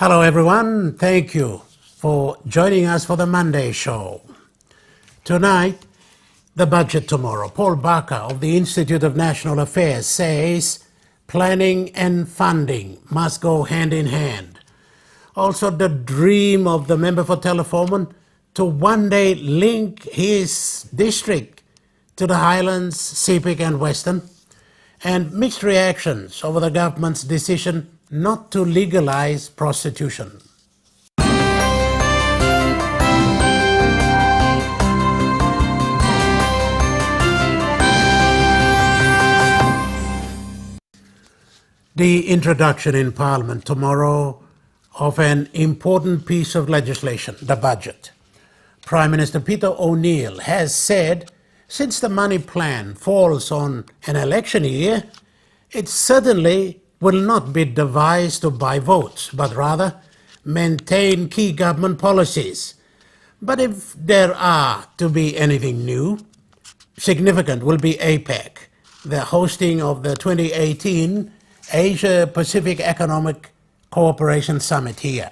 Hello everyone, thank you for joining us for the Monday show. Tonight, the budget tomorrow. Paul Barker of the Institute of National Affairs says planning and funding must go hand in hand. Also, the dream of the member for Teleforeman to one day link his district to the Highlands, Sepik and Western, and mixed reactions over the government's decision not to legalize prostitution. The introduction in Parliament tomorrow of an important piece of legislation, the budget. Prime Minister Peter O'Neill has said since the money plan falls on an election year, it certainly will not be devised to buy votes, but rather maintain key government policies. But if there are to be anything new, significant will be APEC, the hosting of the 2018 Asia-Pacific Economic Cooperation Summit here.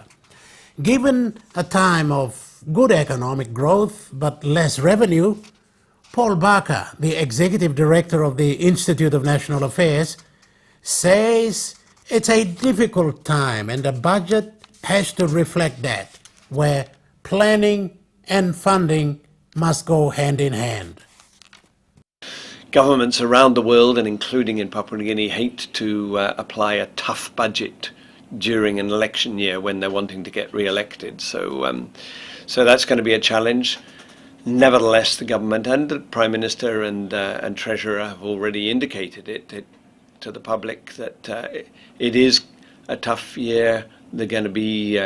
Given a time of good economic growth but less revenue, Paul Barker, the Executive Director of the Institute of National Affairs, says it's a difficult time and the budget has to reflect that, where planning and funding must go hand in hand. Governments around the world, and including in Papua New Guinea, hate to apply a tough budget during an election year when they're wanting to get re-elected. So that's going to be a challenge. Nevertheless, the government and the Prime Minister and Treasurer have already indicated it to the public that it is a tough year. There are going to be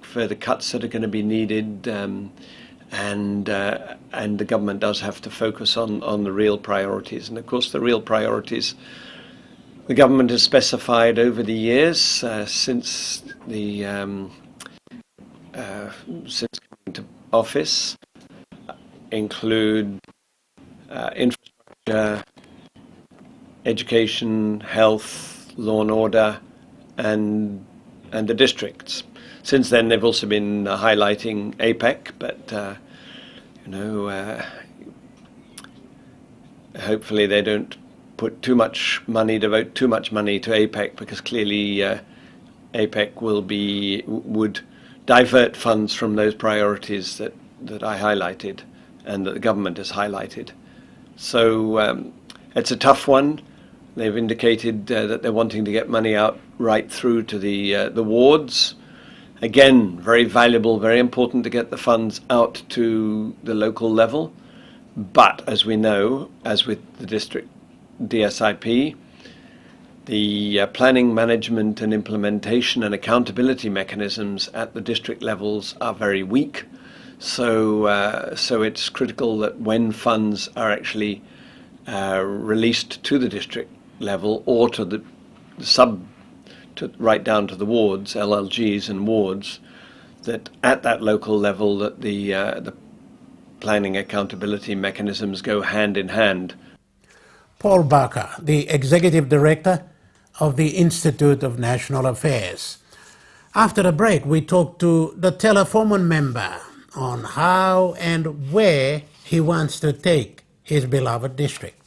further cuts that are going to be needed, and the government does have to focus on the real priorities. And of course, the real priorities the government has specified over the years since coming to office include infrastructure, education, health, law and order, and the districts. Since then, they've also been highlighting APEC, but hopefully they don't put too much money, devote too much money to APEC, because clearly APEC would divert funds from those priorities that I highlighted and that the government has highlighted. So it's a tough one. They've indicated that they're wanting to get money out right through to the wards. Again, very valuable, very important to get the funds out to the local level. But as we know, as with the district DSIP, the planning, management and implementation and accountability mechanisms at the district levels are very weak. So it's critical that when funds are actually released to the district level or to the right down to the wards, LLGs and wards, that at that local level that the planning accountability mechanisms go hand in hand. Paul Barker, the Executive Director of the Institute of National Affairs. After the break, we talked to the Teleforeman member on how and where he wants to take his beloved district.